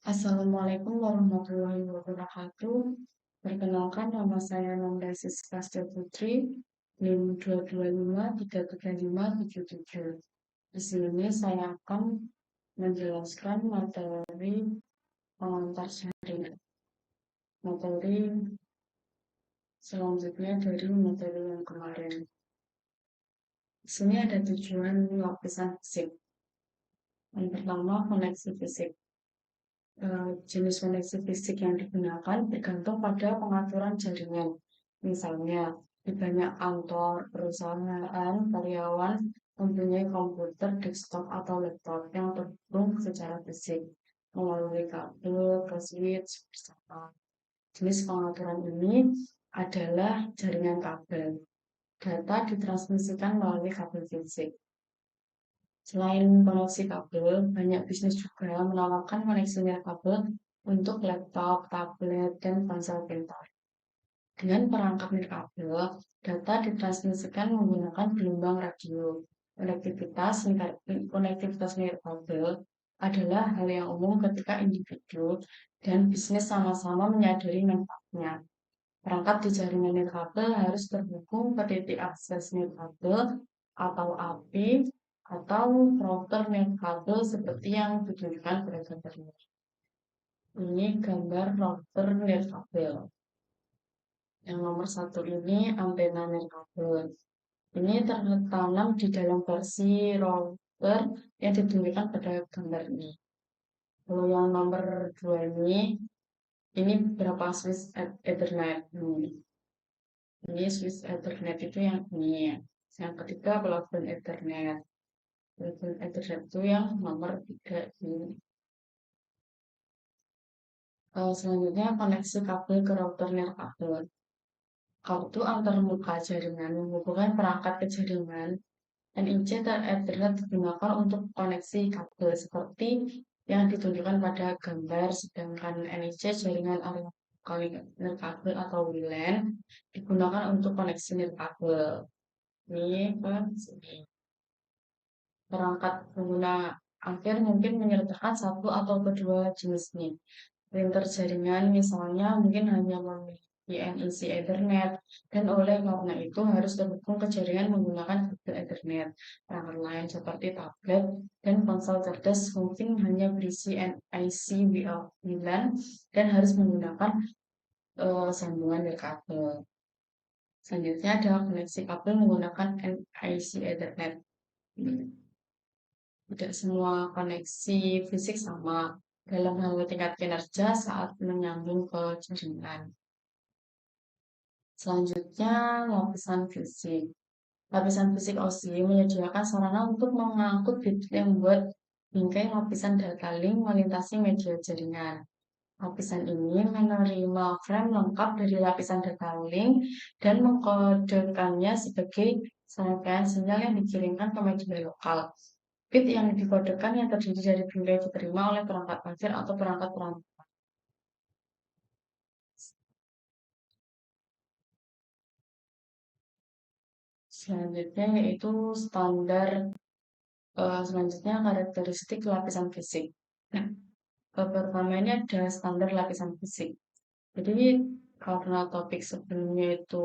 Assalamualaikum warahmatullahi wabarakatuh. Perkenalkan nama saya Nanda Siska Putri, NIM 2253357. Di sini saya akan menjelaskan materi pengantar sehari. Materi selanjutnya dari materi yang kemarin. Di sini ada tujuan lapisan fisik. Yang pertama, koneksi fisik. Jenis koneksi fisik yang digunakan bergantung pada pengaturan jaringan. Misalnya, di banyak kantor, perusahaan, karyawan mempunyai komputer desktop atau laptop yang terhubung secara fisik melalui kabel ke switch bersama. Jenis pengaturan ini adalah jaringan kabel. Data ditransmisikan melalui kabel fisik. Selain koneksi kabel, banyak bisnis juga menawarkan koneksi nirkabel untuk laptop, tablet, dan ponsel pintar. Dengan perangkat nirkabel, data ditransmisikan menggunakan gelombang radio. Konektivitas nirkabel adalah hal yang umum ketika individu dan bisnis sama-sama menyadari manfaatnya. Perangkat di jaringan nirkabel harus terhubung ke titik akses nirkabel atau AP atau router nirkabel seperti yang ditunjukkan pada gambar ini. Ini gambar router nirkabel. Yang nomor satu ini antena nirkabel. Ini tertanam di dalam versi router yang ditunjukkan pada gambar ini. Kalau yang nomor dua ini berapa switch Ethernet. Ini switch Ethernet itu yang ini. Yang ketiga pelabel Ethernet. Pelabel Ethernet itu yang nomor 3 ini. Selanjutnya koneksi kabel ke router nirkabel. Kartu antarmuka jaringan menghubungkan perangkat ke jaringan. NIC Ethernet digunakan untuk koneksi kabel seperti yang ditunjukkan pada gambar, sedangkan NIC jaringan area nirkabel atau WLAN digunakan untuk koneksi nirkabel. Ini ke sini. Perangkat pengguna akhir mungkin menyertakan satu atau kedua jenis ini. Printer jaringan misalnya mungkin hanya memiliki NIC Ethernet dan oleh karena itu harus terhubung ke jaringan menggunakan kabel Ethernet. Perangkat lain seperti tablet dan ponsel cerdas mungkin hanya berisi NIC WLAN dan harus menggunakan sambungan nirkabel. Selanjutnya ada koneksi kabel menggunakan NIC Ethernet. Tidak semua koneksi fisik sama dalam hal tingkat kinerja saat menyambung ke jaringan. Selanjutnya, lapisan fisik. Lapisan fisik OSI menyediakan sarana untuk mengangkut bit yang membuat bingkai lapisan data link melintasi media jaringan. Lapisan ini menerima frame lengkap dari lapisan data link dan mengkodekannya sebagai serangkaian sinyal yang dikirimkan ke media lokal. Bit yang dikodekan yang terdiri dari bingkai diterima oleh perangkat akhir atau perangkat perantara. Selanjutnya yaitu selanjutnya karakteristik lapisan fisik. Nah, pertama ini ada standar lapisan fisik. Jadi karena topik sebelumnya itu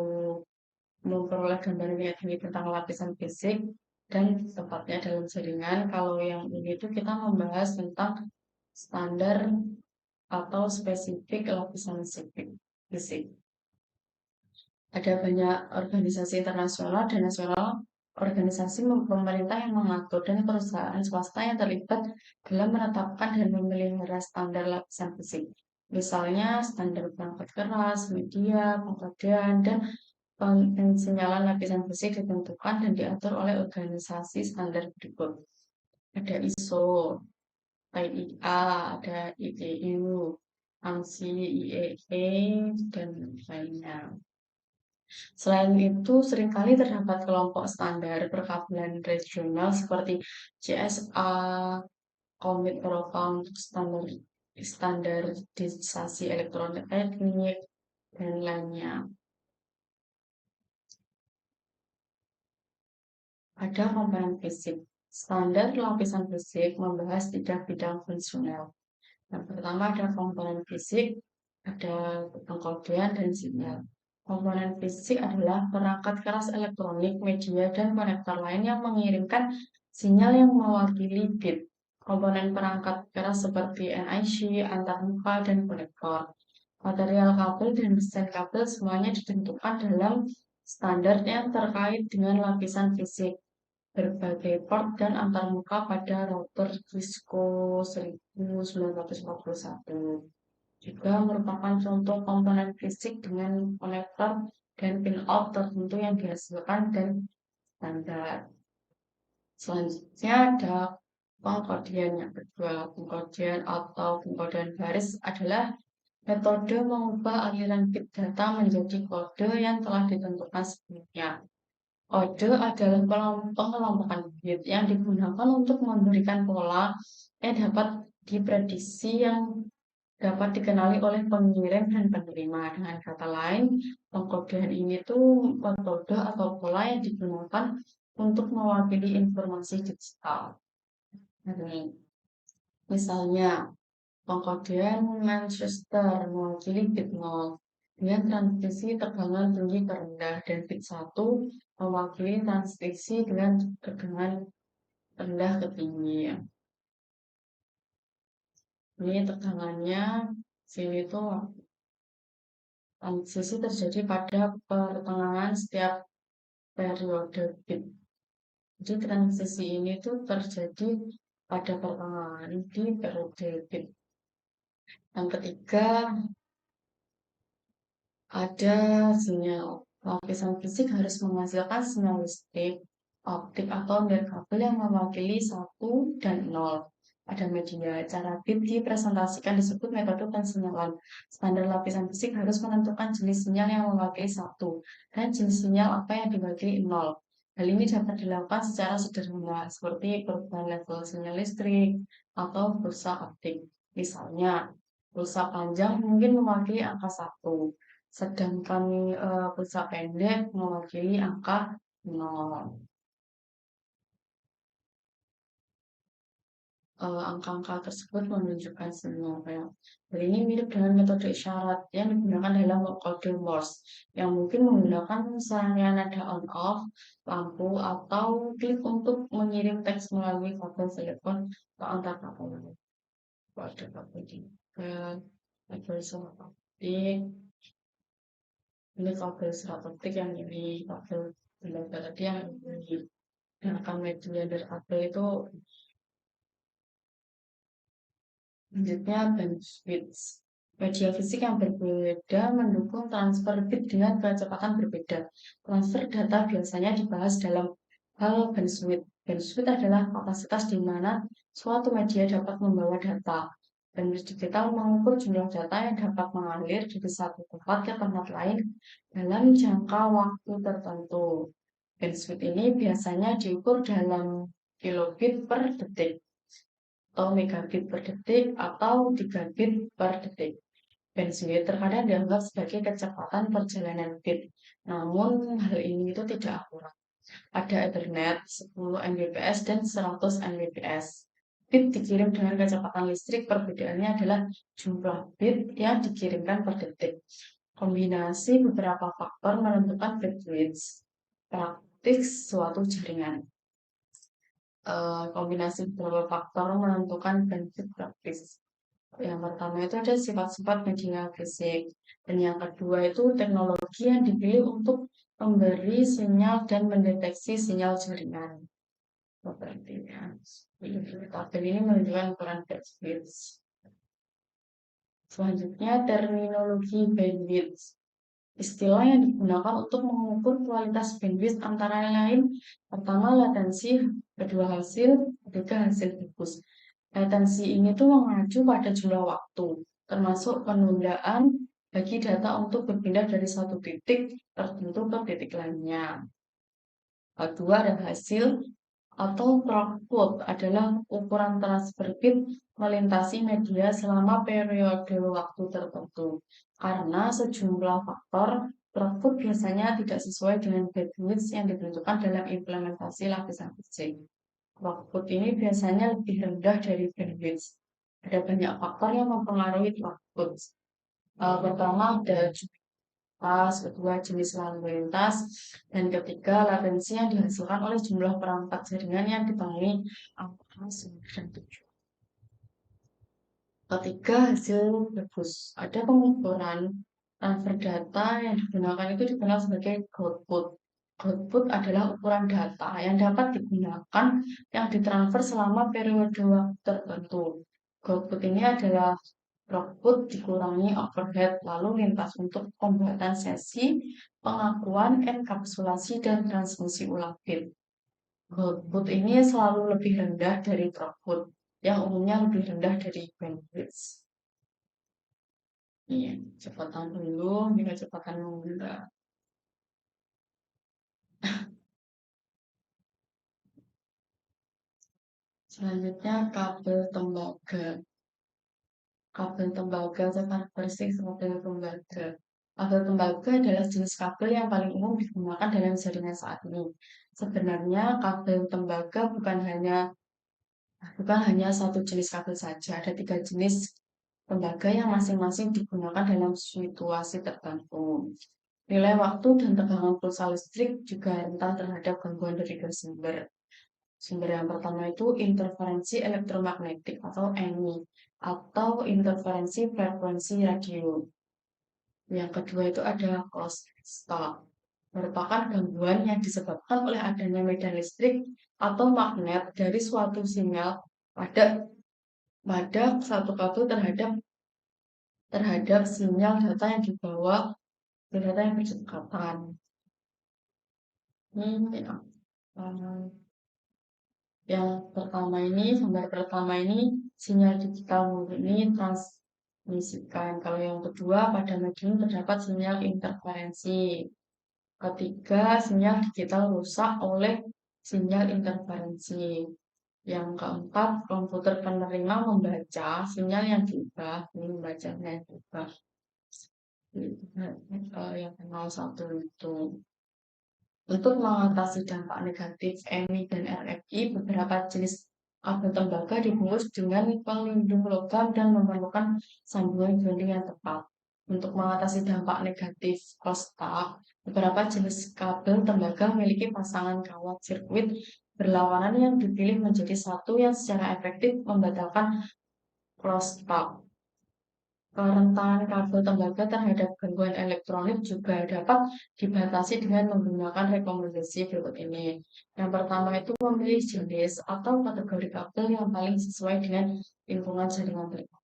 memperoleh gambaran yang tinggi tentang lapisan fisik dan tepatnya dalam jaringan, kalau yang ini itu kita membahas tentang standar atau spesifik lapisan fisik. Ada banyak organisasi internasional dan nasional, organisasi pemerintah yang mengatur dan perusahaan swasta yang terlibat dalam menetapkan dan memelihara standar lapisan fisik. Misalnya standar perangkat keras, media, pengkodean, dan pensinyalan lapisan fisik ditentukan dan diatur oleh organisasi standar berikut. Ada ISO, IEA, ada ITU, ANSI, IEE, dan lainnya. Selain itu, seringkali terdapat kelompok standar perkabelan regional seperti CSA, Komit Eropa untuk standarisasi elektronik teknik, dan lainnya. Ada komponen fisik. Standar lapisan fisik membahas 3 bidang fungsional. Yang pertama ada komponen fisik, ada pengkodean dan sinyal. Komponen fisik adalah perangkat keras elektronik, media, dan konektor lain yang mengirimkan sinyal yang mewakili bit. Komponen perangkat keras seperti NIC, antarmuka, dan konektor. Material kabel dan desain kabel semuanya ditentukan dalam standar yang terkait dengan lapisan fisik berbagai port dan antarmuka pada router Cisco 1941. Juga merupakan contoh komponen fisik dengan konektor dan pin-out tertentu yang dihasilkan dan standar. Selanjutnya ada pengkodean yang kedua. Pengkodean atau pengkodean baris adalah metode mengubah aliran bit data menjadi kode yang telah ditentukan sebelumnya. Kode adalah pengelompokan bit yang digunakan untuk memberikan pola yang dapat diprediksi yang dapat dikenali oleh pengirim dan penerima. Dengan kata lain, pengkodean ini tuh metode atau pola yang digunakan untuk mewakili informasi digital. Ini, misalnya, pengkodean Manchester mewakili bit 0 dengan transisi tegangan tinggi ke rendah dan bit 1 mewakili transisi dengan tegangan rendah ke tinggi. Ini tegangannya sini tuh transisi terjadi pada pertengahan setiap periode bit. Jadi transisi ini tuh terjadi pada pertengahan di periode bit. Yang ketiga ada sinyal. Lapisan fisik harus menghasilkan sinyal listrik, optik atau nirkabel yang mewakili 1 dan 0 pada media. Cara bit dipresentasikan disebut metode pensinyalan. Standar lapisan fisik harus menentukan jenis sinyal yang mewakili 1 dan jenis sinyal apa yang diwakili 0. Hal ini dapat dilakukan secara sederhana, seperti perubahan level sinyal listrik atau pulsa optik. Misalnya, pulsa panjang mungkin mewakili angka 1, sedangkan pulsa pendek mewakili angka 0. Angka-angka tersebut menunjukkan sinyal kayak hal ini mirip dengan metode isyarat yang digunakan dalam kode Morse yang mungkin menggunakan serangkaian nada on-off, lampu, atau klik untuk mengirim teks melalui kabel telepon atau antar kabel. Kode kabel di kabel serat optik, ini kabel serat optik yang ini kabel tadi yang ini. Dan akan media dari kabel itu selanjutnya bandwidth. Media fisik yang berbeda mendukung transfer bit dengan kecepatan berbeda. Transfer data biasanya dibahas dalam hal bandwidth. Bandwidth adalah kapasitas di mana suatu media dapat membawa data. Bandwidth digital mengukur jumlah data yang dapat mengalir dari satu tempat ke tempat lain dalam jangka waktu tertentu. Bandwidth ini biasanya diukur dalam kilobit per detik atau megabit per detik atau gigabit per detik. Bandwidth terkadang dianggap sebagai kecepatan perjalanan bit, namun hal ini itu tidak akurat. Ada Ethernet 10 Mbps dan 100 Mbps. Bit dikirim dengan kecepatan listrik, perbedaannya adalah jumlah bit yang dikirimkan per detik. Kombinasi beberapa faktor menentukan bandwidth praktis suatu jaringan. Kombinasi beberapa faktor menentukan bandwidth praktis. Yang pertama itu ada sifat-sifat media fisik. Dan yang kedua itu teknologi yang dipilih untuk memberi sinyal dan mendeteksi sinyal jaringan. Seperti ya. Tabel ini menunjukkan ukuran bandwidth. Selanjutnya terminologi bandwidth. Istilah yang digunakan untuk mengukur kualitas bandwidth antara lain pertama latensi, kedua hasil, ketiga hasil bagus. Latensi ini tuh mengacu pada jumlah waktu, termasuk penundaan bagi data untuk berpindah dari satu titik tertentu ke titik lainnya. Kedua ada hasil atau throughput adalah ukuran transfer bit melintasi media selama periode waktu tertentu. Karena sejumlah faktor, throughput biasanya tidak sesuai dengan bandwidth yang ditentukan dalam implementasi lapisan fisik. Throughput ini biasanya lebih rendah dari bandwidth. Ada banyak faktor yang mempengaruhi output. Pertama ada jumlah, kedua jenis lalu lintas, dan ketiga latensi yang dihasilkan oleh jumlah perangkat jaringan yang ditemui angka 9 dan 7. Ketiga, hasil bagus. Ada pengukuran transfer data yang digunakan itu dikenal sebagai output. Output adalah ukuran data yang dapat digunakan yang ditransfer selama periode waktu tertentu. Output ini adalah output dikurangi overhead lalu lintas untuk pembuatan sesi, pengakuan, enkapsulasi, dan transmisi ulang bit. Output ini selalu lebih rendah dari throughput, yang umumnya lebih rendah dari bandwidth. Iya, kecepatan dulu, ini kecepatan mengguna. Selanjutnya kabel tembaga. Kabel tembaga atau karakteristik kabel tembaga. Kabel tembaga adalah jenis kabel yang paling umum digunakan dalam jaringan saat ini. Sebenarnya kabel tembaga bukan hanya satu jenis kabel saja, ada 3 jenis tembaga yang masing-masing digunakan dalam situasi tertentu. Nilai waktu dan tegangan pulsa listrik juga rentan terhadap gangguan dari dua sumber. Sumber yang pertama itu interferensi elektromagnetik atau EMI atau interferensi frekuensi radio. Yang kedua itu ada crosstalk, merupakan gangguan yang disebabkan oleh adanya medan listrik atau magnet dari suatu sinyal pada pada satu kabel terhadap sinyal data yang dibawa ke data yang berdekatan. Ini yang pertama ini, gambar pertama ini sinyal digital murni transmisikan. Kalau yang kedua pada medium terdapat sinyal interferensi. Ketiga, sinyal digital rusak oleh sinyal interferensi. Yang keempat, komputer penerima membaca sinyal yang diubah, ini membacanya yang diubah. Yang 01 itu. Untuk mengatasi dampak negatif EMI dan RFI, beberapa jenis kabel tembaga dibungkus dengan pelindung logam dan memerlukan sambungan grounding yang tepat. Untuk mengatasi dampak negatif crosstalk, beberapa jenis kabel tembaga memiliki pasangan kawat sirkuit berlawanan yang dipilih menjadi satu yang secara efektif membatalkan crosstalk. Kerentanan kabel tembaga terhadap gangguan elektronik juga dapat dibatasi dengan menggunakan rekomendasi berikut ini. Yang pertama itu memilih jenis atau kategori kabel yang paling sesuai dengan lingkungan jaringan berikut.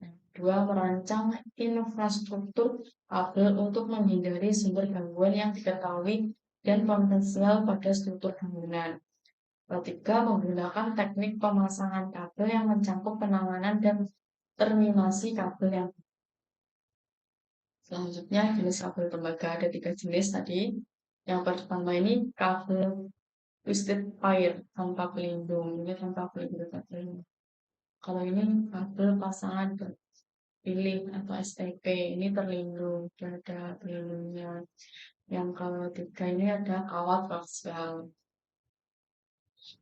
Yang kedua, merancang infrastruktur kabel untuk menghindari sumber gangguan yang diketahui dan potensial pada struktur bangunan. Ketiga, menggunakan teknik pemasangan kabel yang mencakup penanganan dan terminasi kabel yang selanjutnya jenis kabel tembaga ada 3 jenis tadi. Yang pertama ini kabel twisted pair tanpa pelindung. Ini tanpa pelindung. Kalau ini kabel pasangan terpilih atau STP. Ini terlindung, ada pelindungnya. Yang ketiga ini ada kawat koaksial.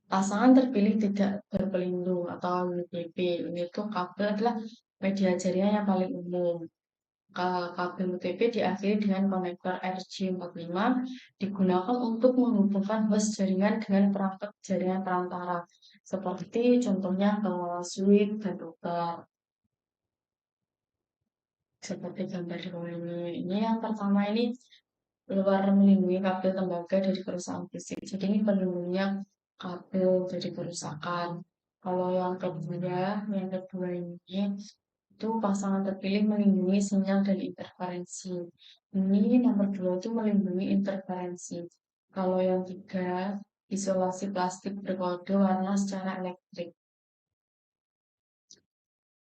Pasangan terpilih tidak berpelindung atau UTP. Ini tuh kabel adalah media jaringan yang paling umum. Kabel UTP diakhiri dengan konektor RJ45 digunakan untuk menghubungkan host jaringan dengan perangkat jaringan perantara seperti contohnya ke switch dan router seperti gambar di bawah ini. Ini yang pertama ini luar melindungi kabel tembaga dari kerusakan fisik. Jadi ini pelindungnya kabel dari kerusakan. Kalau yang kedua ini itu pasangan terpilih melindungi sinyal dan interferensi. Ini nomor 2 itu melindungi interferensi. Kalau yang 3, isolasi plastik berkode warna secara elektrik.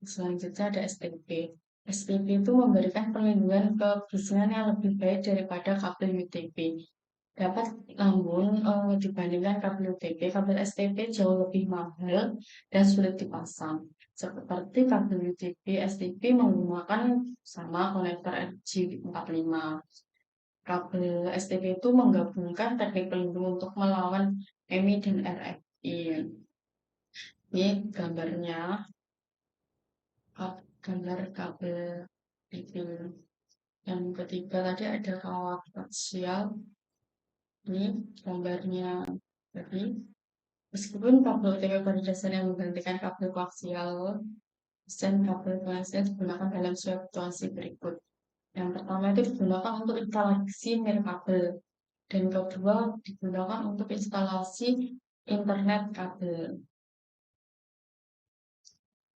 Selanjutnya ada STP. STP itu memberikan perlindungan kebisingan yang lebih baik daripada kabel UTP. Namun dibandingkan kabel UTP, kabel STP jauh lebih mahal dan sulit dipasang. Seperti kabel UTP, STP menggunakan sama konektor RJ45. Kabel STP itu menggabungkan teknik pelindung untuk melawan EMI dan RFI. Ini gambarnya. gambar kabel TV. Yang ketiga tadi ada kawat koaksial. Ini gambarnya. Jadi meskipun kabel OTP pada dasarnya menggantikan kabel koaksial, desain kabel koaksial digunakan dalam situasi berikut. Yang pertama itu digunakan untuk instalasi nirkabel, dan kedua digunakan untuk instalasi internet kabel.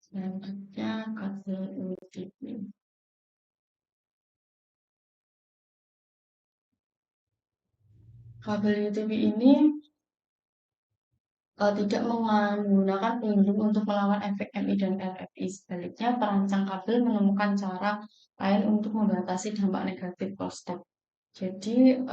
Selanjutnya kabel UTP. Kabel UTP ini tidak menggunakan pelindung untuk melawan efek MI dan RFI. Sebaliknya, perancang kabel menemukan cara lain untuk membatasi dampak negatif prospek. Jadi,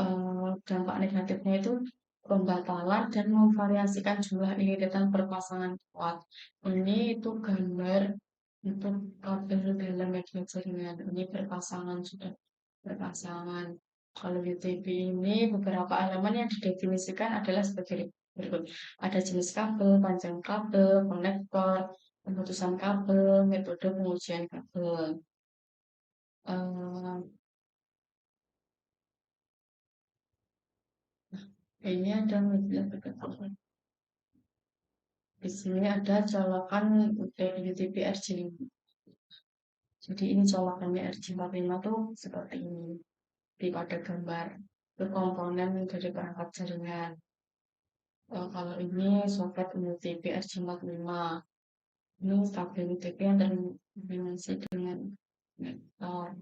dampak negatifnya itu pembatalan dan memvariasikan jumlah iritan perpasangan kuat. Ini itu gambar untuk kabel dalam media jaringan. Ini berpasangan sudah berpasangan. Kalau UTP ini beberapa elemen yang didefinisikan adalah sebagai berikut. Ada jenis kabel, panjang kabel, konektor, pemutusan kabel, metode pengujian kabel. Eh, ini ada media berikut. Di sini ada colokan UTP RJ5. Jadi ini colokannya RJ45 tuh seperti ini. Di pada gambar. Itu komponen dari perangkat jaringan. Kalau ini soket UTP RJ45. Ini kabel UTP yang terkombinasi dengan konektor.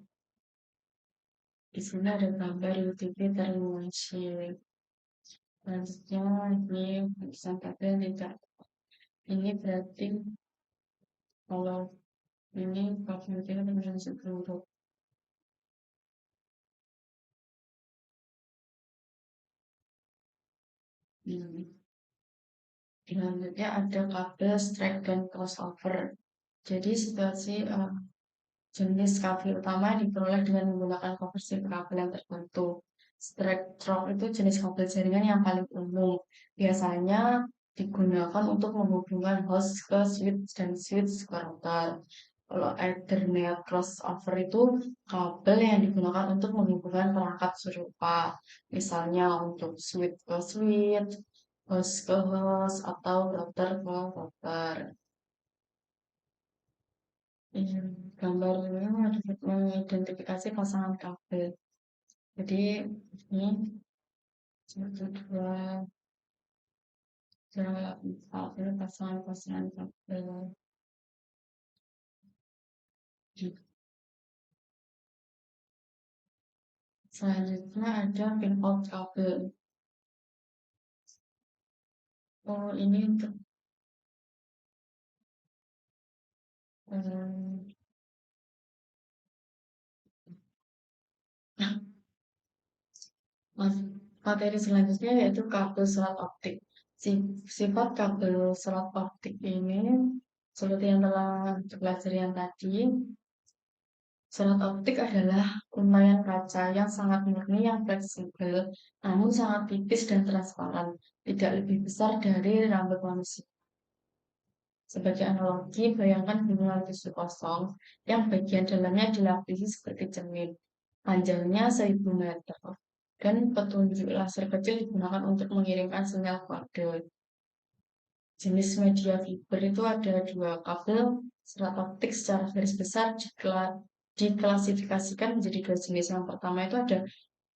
Di sini ada gambar UTP terkombinasi. Selanjutnya ini pesan kabel tidak. Ini berarti kalau ini kabel UTP terkombinasi peluru. Hmm. Selanjutnya ada kabel strike dan crossover. Jadi situasi jenis kabel utama diperoleh dengan menggunakan konversi kabel yang tertentu. Strike stroke itu jenis kabel jaringan yang paling umum. Biasanya digunakan untuk menghubungkan host ke switch dan switch ke router. Kalau Ethernet crossover itu kabel yang digunakan untuk menghubungkan perangkat serupa. Misalnya untuk switch ke switch, host ke host, atau router ke router. Iya, gambar ini mengidentifikasi pasangan kabel. Jadi ini satu dua tiga empat ini pasangan-pasangan kabel. Selanjutnya ada pin out kabel. Oh ini untuk um, materi selanjutnya yaitu kabel serat optik. Sifat kabel serat optik ini seperti yang telah dipelajari yang tadi, serat optik adalah untayan kaca yang sangat murni yang fleksibel, namun sangat tipis dan transparan, tidak lebih besar dari rambut manusia. Sebagai analogi, bayangkan gunungan tisu kosong yang bagian dalamnya dilapisi seperti cermin. Panjangnya 1.000 meter. Dan petunjuk laser kecil digunakan untuk mengirimkan sinyal kode. Jenis media fiber itu ada dua kabel serat optik secara garis besar diklasifikasikan menjadi dua jenis. Yang pertama itu ada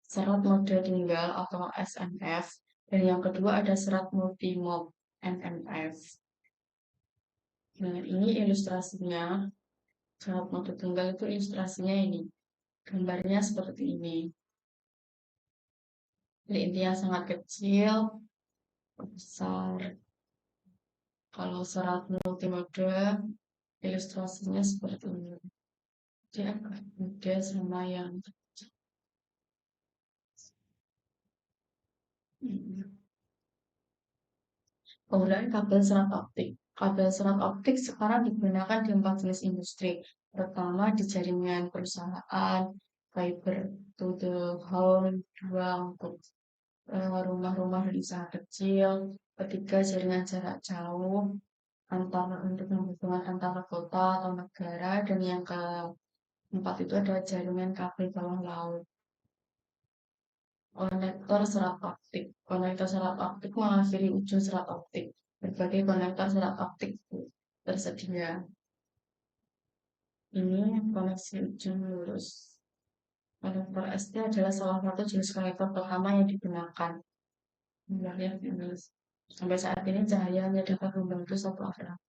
serat mode tunggal atau SMF, dan yang kedua ada serat multimode MMF. Nah, ini ilustrasinya. Serat mode tunggal itu ilustrasinya ini. Gambarnya seperti ini. Jadi intinya sangat kecil, besar. Kalau serat multimode, ilustrasinya seperti ini. Dia agak muda sama yang penggunaan kabel serat optik. Kabel serat optik sekarang digunakan di 4 jenis industri. Pertama di jaringan perusahaan, fiber to the home, dua untuk rumah-rumah dan usaha kecil. Ketiga jaringan jarak jauh. antara untuk menghubungkan antara kota atau negara, dan yang keempat itu adalah jaringan kabel bawah laut. Konektor serat optik. Konektor serat optik mengakhiri ujung serat optik. Berbagai konektor serat optik tersedia. Ini koneksi ujung lurus. Konektor ST adalah salah satu jenis konektor pertama yang digunakan. Sebenarnya ini sampai saat ini cahaya hanya dapat membantu satu aliran.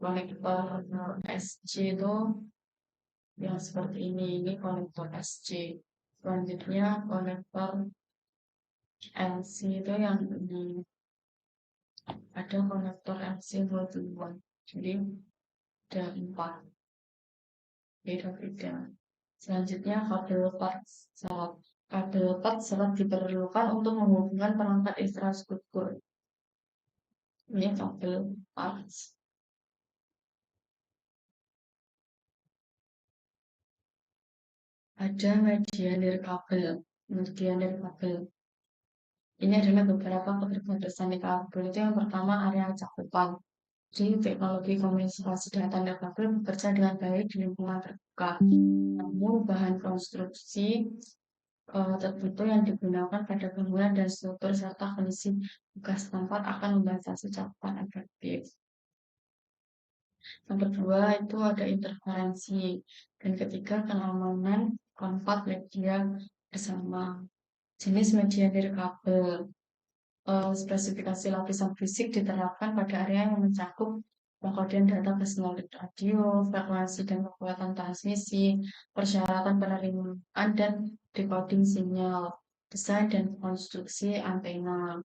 Konektor SC itu yang seperti ini konektor SC. Selanjutnya konektor LC itu yang ini, ada konektor LC 22. Jadi ada 4, beda-beda. Selanjutnya kabel part serat. Kabel part serat diperlukan untuk menghubungkan perangkat infrastruktur. Ini kabel part. Ada media nirkabel. Media nirkabel. Ini adalah beberapa keterbatasan di kabel. Itu yang pertama, area cakupan. Jadi teknologi komunikasi data nirkabel bekerja dengan baik di lingkungan terbuka. Namun bahan konstruksi tertentu yang digunakan pada bangunan dan struktur serta kondisi tugas tempat akan membatasi cakupan efektif. Yang kedua itu ada interferensi. Dan ketiga keamanan keempat media bersama. Jenis media nirkabel. Spesifikasi lapisan fisik diterapkan pada area yang mencakup pengkodean data ke sinyal radio, frekuensi dan kekuatan transmisi, persyaratan penerimaan dan decoding sinyal, desain dan konstruksi antena.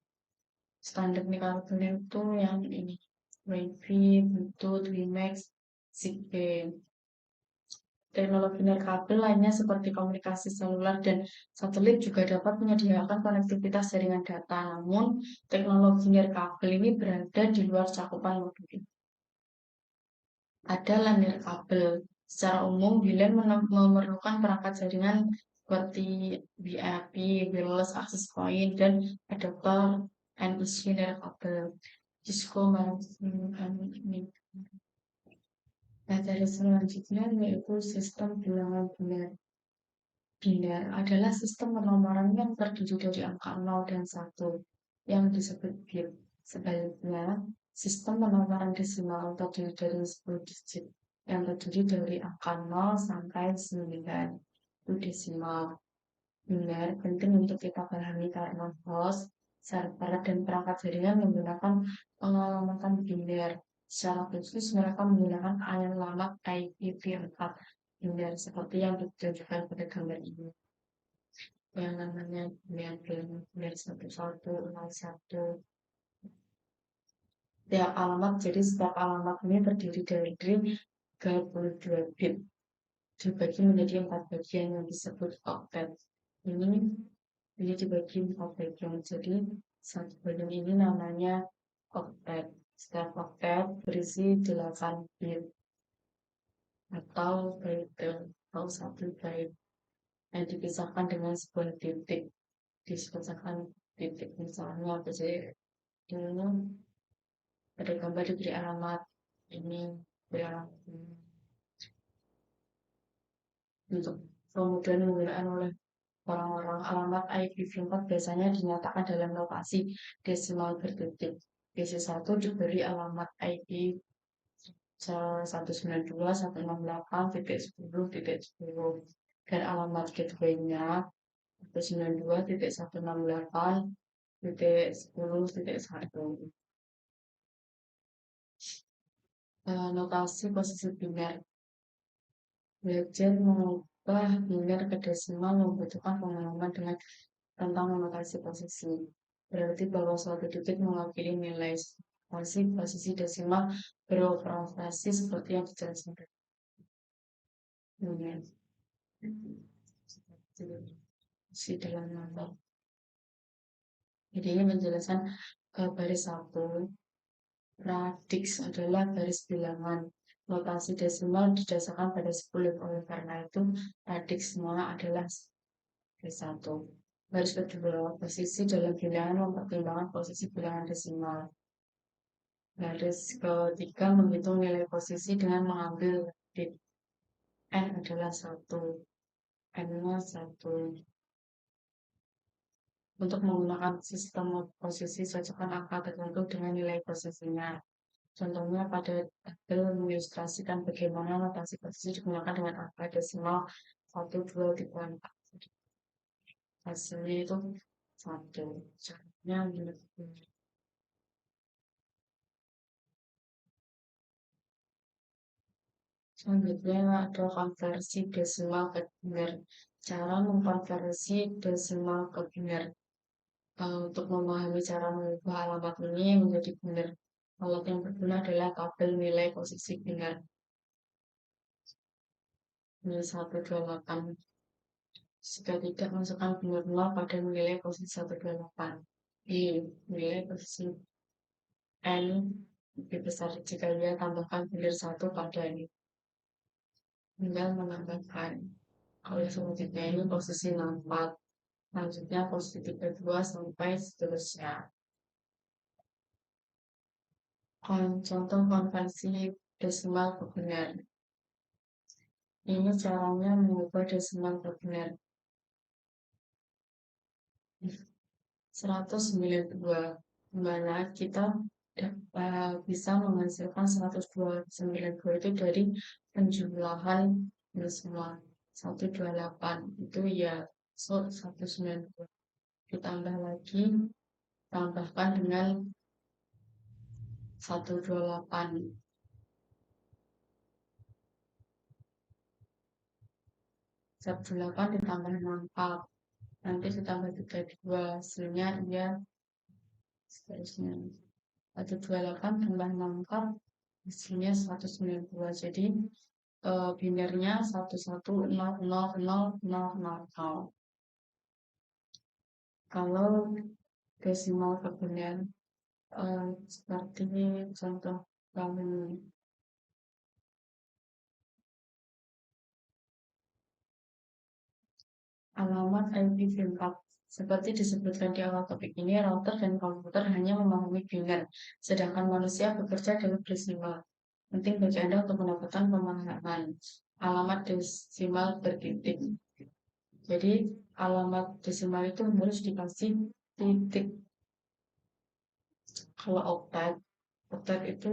Standar nirkabel itu yang ini, Wi-Fi, Bluetooth, WiMAX, Zigbee. Teknologi nirkabel lainnya seperti komunikasi seluler dan satelit juga dapat menyediakan konektivitas jaringan data. Namun, teknologi nirkabel ini berada di luar cakupan modul ini. Ada LAN nirkabel. Secara umum, WLAN memerlukan perangkat jaringan seperti VIP, wireless access point, dan adapter NIC nirkabel. Cisco Materi selanjutnya yaitu sistem bilangan bulat. Binar adalah sistem penomoran yang terdiri dari angka 0 dan 1 yang disebut bit. Sebaliknya, sistem penomoran desimal terdiri dari 10 digit yang terdiri dari angka 0 sampai 9. Itu desimal. Binar penting untuk kita pahami karena host, server, dan perangkat jaringan menggunakan pengalamatan binar. Secara khusus, mereka menggunakan alamat IPv4 binar seperti yang ditunjukkan pada gambar ini. Yang namanya binar 1101. Setiap alamat, jadi setiap alamat ini terdiri dari 32 bit. Dibagi menjadi 4 bagian yang disebut octet. Ini dibagi 4 bagian. Jadi satu bagian ini namanya octet. Setiap octet berisi 8 bit atau byte atau 1 byte yang dipisahkan dengan sebuah titik. Dipisahkan titik misalnya ini ada gambar diberi alamat ini beralamat ini. Untuk kemudian menggunakan oleh orang-orang alamat IPv4 biasanya dinyatakan dalam notasi desimal bertitik. DC1 diberi alamat IP 192.168.10.10 dan alamat gateway-nya 192.168.10.1. Notasi posisi binar. Belajar mengubah binar ke desimal membutuhkan pengalaman dengan tentang notasi posisi. Berarti bahwa suatu titik mewakili nilai posisi desimal beroperasi seperti yang dijelaskan. Si dalam nomor. Jadi ini menjelaskan baris 1. Radix adalah garis bilangan. Notasi desimal didasarkan pada 10. Oleh karena itu, radixnya adalah garis 1. Garis kedua, posisi dalam bilangan mempertimbangkan posisi bilangan desimal. Baris ketiga menghitung nilai posisi dengan mengambil bit. N adalah 1, N-nya 1. Untuk menggunakan sistem posisi, cocokkan angka tertentu dengan nilai posisinya. Contohnya pada tabel mengilustrasikan bagaimana notasi posisi digunakan dengan angka desimal 1, 2, 3, 4. Hasilnya itu 1. Caranya begini. Selanjutnya ada konversi desimal ke biner. Cara mengkonversi desimal ke biner. Untuk memahami cara mengubah alamat ini menjadi biner, alat yang berguna adalah tabel nilai posisi biner. Nilai 128. Jika tidak, masukkan biner 0 pada nilai posisi 128. I. Nilai posisi N lebih besar jika ia tambahkan biner 1 pada ini. Tinggal menambahkan. Kalau selanjutnya ini posisi 64. Selanjutnya posisi 32 sampai seterusnya. Contoh konversi desimal ke biner. Ini caranya mengubah desimal ke biner. 192, di mana kita bisa menghasilkan 192 itu dari penjumlahan desimal 128 itu ya 192 ditambah lagi, tambahkan dengan 128. 128 ditambah 64, nanti ditambah 32, hasilnya ya seterusnya. 128 tambah 64 hasilnya 192. Jadi binernya 11000000. Kalau desimal ke biner seperti contoh kami alamat IPv4. Seperti disebutkan di awal topik ini, router dan komputer hanya memahami biner, sedangkan manusia bekerja dalam desimal. Penting bagi Anda untuk mendapatkan pemahaman alamat desimal bertitik. Jadi alamat desimal itu harus dikasih titik. Kalau oktet, oktet itu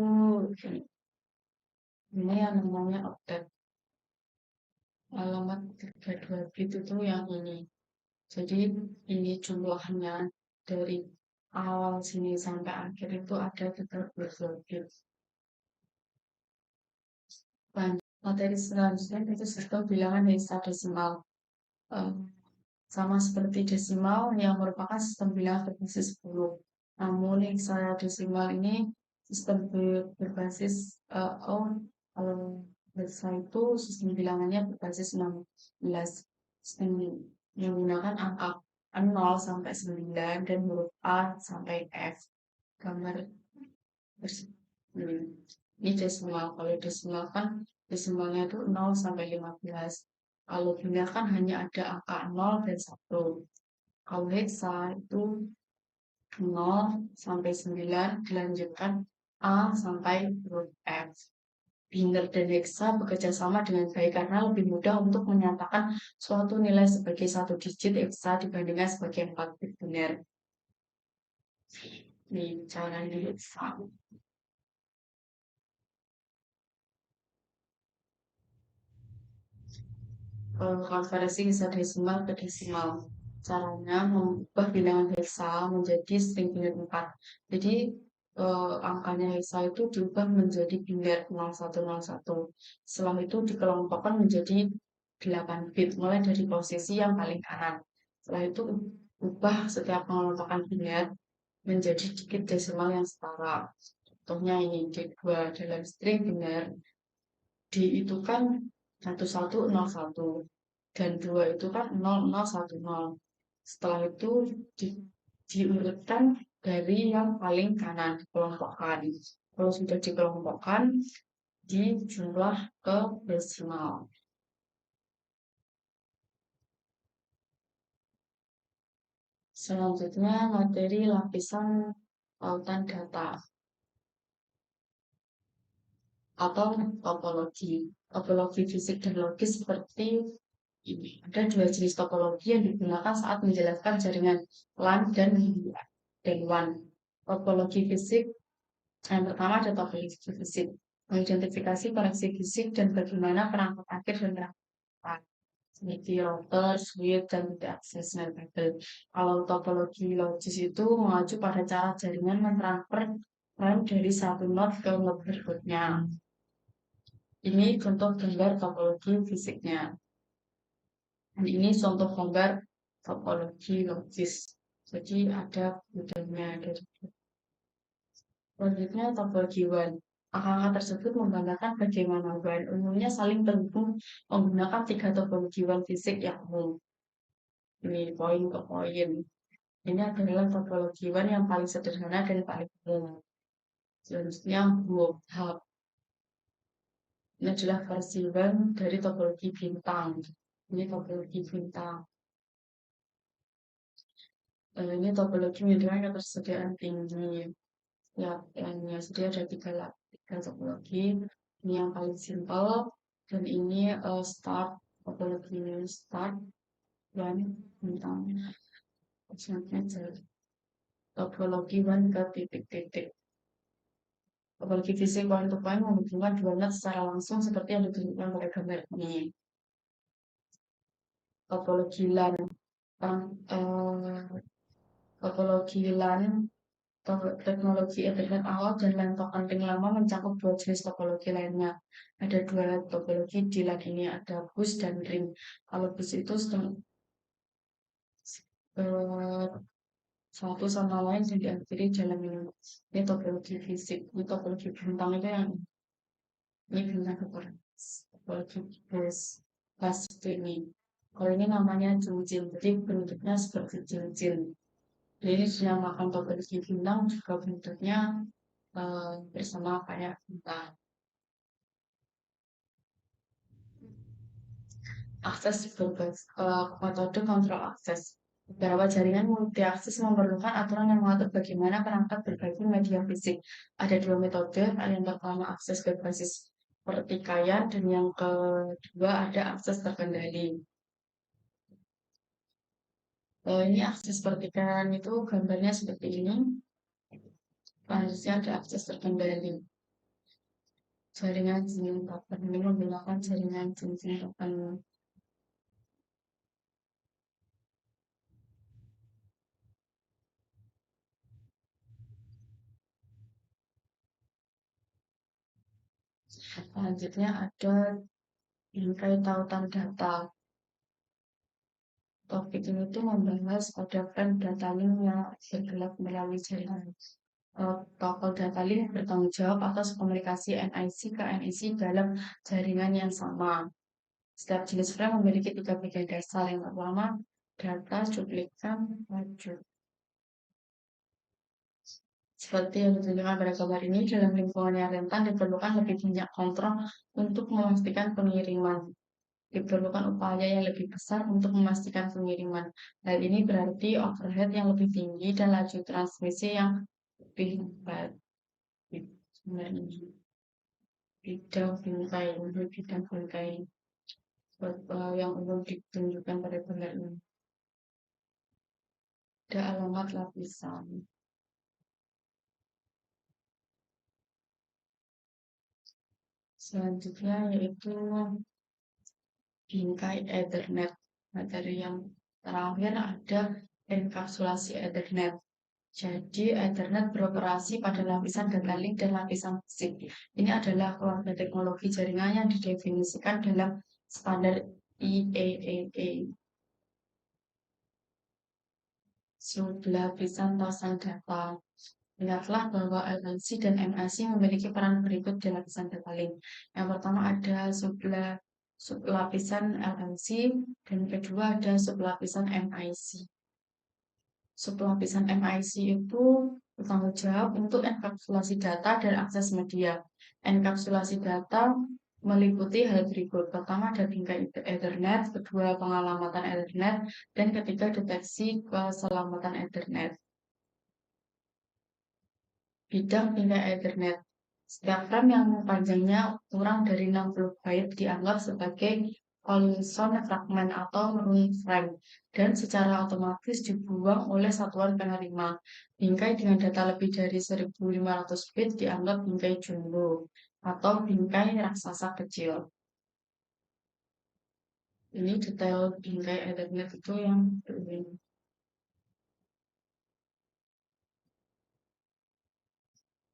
ini yang namanya oktet. Alamat 32 bit itu yang ini. Jadi ini jumlahnya dari awal sini sampai akhir itu ada 32 bit. Materi selanjutnya itu sistem bilangan hexadesimal. Sama seperti desimal yang merupakan sistem bilangan berbasis 10. Namun hexadesimal ini sistem berbasis kalau hexa itu sistem bilangannya berbasis 16. Sistem menggunakan angka 0 sampai 9 dan huruf A sampai F. Gambar ini desimal. Kalau desimal kan desimalnya itu 0 sampai 15. Kalau biner kan hanya ada angka 0 dan 1. Kalau hexa itu 0 sampai 9 dilanjutkan A sampai huruf F. Biner dan hexa bekerja sama dengan baik karena lebih mudah untuk menyatakan suatu nilai sebagai 1 digit hexa dibandingkan sebagai 4 bit biner. Ini cara hexa. Konversi hexadesimal ke desimal. Caranya mengubah bilangan hexa menjadi string biner 4. Jadi angkanya hexa itu diubah menjadi biner 0101. Setelah itu dikelompokkan menjadi 8 bit mulai dari posisi yang paling kanan. Setelah itu ubah setiap pengelompokan biner menjadi digit desimal yang setara. Contohnya ini D2 dalam string biner D itu kan 1101 dan 2 itu kan 0010. Setelah itu diurutkan dari yang paling kanan dikelompokkan. Kalau sudah dikelompokkan, dijumlah ke desimal. Selanjutnya materi lapisan tautan data. atau topologi. Topologi fisik dan logis seperti ini. Ada dua jenis topologi yang digunakan saat menjelaskan jaringan LAN dan WAN. Topologi fisik yang pertama ada topologi fisik, mengidentifikasi koneksi fisik dan bagaimana perangkat akhir dan perangkat seperti router, switch, dan titik akses kabel. Kalau topologi logis itu mengacu pada cara jaringan mentransfer peran dari satu node ke node berikutnya. Ini contoh gambar topologi fisiknya. Dan ini contoh gambar topologi logis. Jadi ada bedanya dari selanjutnya topologi WAN. Angka-angka tersebut menggambarkan bagaimana WAN umumnya saling terhubung menggunakan tiga topologi WAN fisik yang umum. Ini poin ke poin. Ini adalah topologi WAN yang paling sederhana dan paling umum. Selanjutnya hub. Ini adalah versi WAN dari topologi bintang. Ini topologi bintang. Ini topologi dengan ketersediaan tinggi. Ya, yang sedia ada tiga topologi. Ini yang paling simpel dan ini start topologi start dan bintang. Selanjutnya topologi WAN ke titik-titik. Topologi fisik point to point menghubungkan dua net secara langsung seperti yang ditunjukkan pada gambar ini. Topologi LAN, topologi LAN, teknologi Ethernet awal dan LAN token ring lama mencakup dua jenis topologi lainnya. Ada dua topologi di LAN ini, ada bus dan ring. Kalau bus itu satu sama lain yang diakhiri dalam ini topologi fisik. Ini topologi bintang itu yang ini bintang topologi bus pas ini. Kalau ini namanya cincin, jadi bentuknya seperti cincin. Jadi ini dinamakan topologi bintang juga bentuknya bersama kayak bintang. Akses berbasis metode kontrol akses. Beberapa jaringan multi akses memerlukan aturan yang mengatur bagaimana perangkat berbagi media fisik. Ada dua metode, yang pertama akses berbasis pertikaian dan yang kedua ada akses terkendali. Ini akses pertikaian itu gambarnya seperti ini. Selanjutnya ada akses terkendali. Jaringan cincin token ini menggunakan jaringan cincin token. Selanjutnya ada bingkai tautan data. Topik ini tuh membahas pada frame data link yang bergerak melalui jaringan. Tokoh data link bertanggung jawab atas komunikasi NIC ke NIC dalam jaringan yang sama. Setiap jenis frame memiliki tiga bagian dasar. Yang pertama, data, cuplikan, wujud. Seperti yang ditunjukkan pada gambar ini, dalam lingkungan yang rentan diperlukan lebih banyak kontrol untuk memastikan pengiriman. Diperlukan upaya yang lebih besar untuk memastikan pengiriman. Hal ini berarti overhead yang lebih tinggi dan laju transmisi yang lebih lambat. Bidang bingkai yang umum ditunjukkan pada gambar ini. Ada alamat lapisan. Selanjutnya yaitu bingkai Ethernet. Materi yang terakhir ada enkapsulasi Ethernet. Jadi Ethernet beroperasi pada lapisan data link dan lapisan fisik. Ini adalah keluarga teknologi jaringan yang didefinisikan dalam standar IEEE. Lapisan pasang data. Ingatlah bahwa LNC dan MIC memiliki peran berikut di lapisan data link. Yang pertama ada sublapisan LNC dan kedua ada sublapisan MIC. Sublapisan MIC itu bertanggung jawab untuk enkapsulasi data dan akses media. Enkapsulasi data meliputi hal berikut. Pertama ada bingkai Ethernet, kedua pengalamatan Ethernet, dan ketiga deteksi keselamatan Ethernet. Bidang bingkai Ethernet. Setiap frame yang panjangnya kurang dari 60 byte dianggap sebagai Collinson fragment atau run frame dan secara otomatis dibuang oleh satuan penerima. Bingkai dengan data lebih dari 1500 bit dianggap bingkai jumbo atau bingkai raksasa kecil. Ini detail bingkai Ethernet itu yang ini.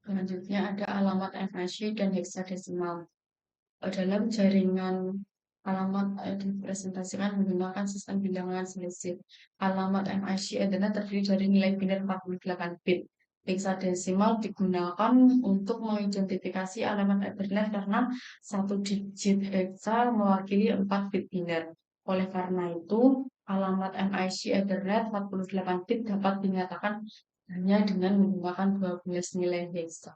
Selanjutnya ada alamat MAC dan hexadesimal. Dalam jaringan alamat dipresentasikan menggunakan sistem bilangan selisih. Alamat MIC adalah terdiri dari nilai biner 48 bit. Hexadesimal digunakan untuk mengidentifikasi alamat Ethernet karena satu digit hexa mewakili 4 bit biner. Oleh karena itu, alamat MIC Ethernet 48 bit dapat dinyatakan hanya dengan menggunakan 12 nilai hexa.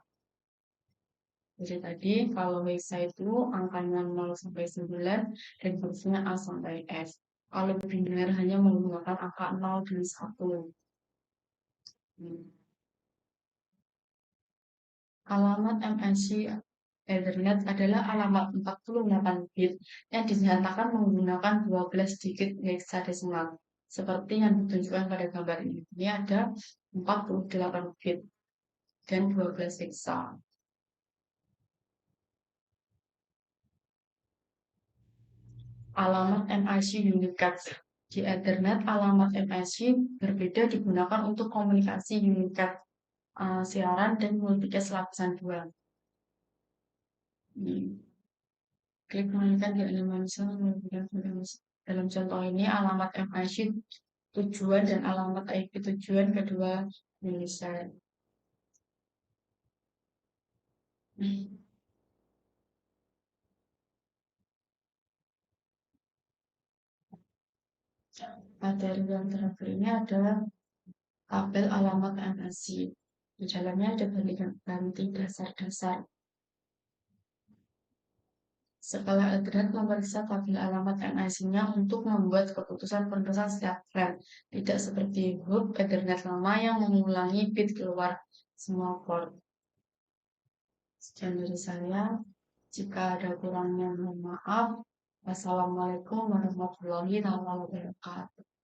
Jadi tadi kalau hexa itu angkanya 0 sampai 9 dan hurufnya A sampai F. Kalau biner hanya menggunakan angka 0 dan 1. Alamat MNC Ethernet adalah alamat 48 bit yang dinyatakan menggunakan 12 digit hexadesimal. Seperti yang ditunjukkan pada gambar ini. Ini ada 48 bit dan 12 hexa. Alamat MIC Unicast. Di Ethernet, alamat MIC berbeda digunakan untuk komunikasi Unicast siaran dan multicast lapisan 2. Klik menunjukkan di animasi dalam contoh ini alamat MIC tujuan dan alamat IP tujuan kedua Indonesia. Materi yang terakhir ini adalah tabel alamat MIC. Di dalamnya ada ganti dasar-dasar. Skala Ethernet memeriksa tabel alamat NIC-nya untuk membuat keputusan penerusan setiap frame. Tidak seperti hub Ethernet lama yang mengulangi bit keluar semua port. Sekian dari saya. Jika ada kurangnya, mohon maaf. Wassalamualaikum warahmatullahi wabarakatuh.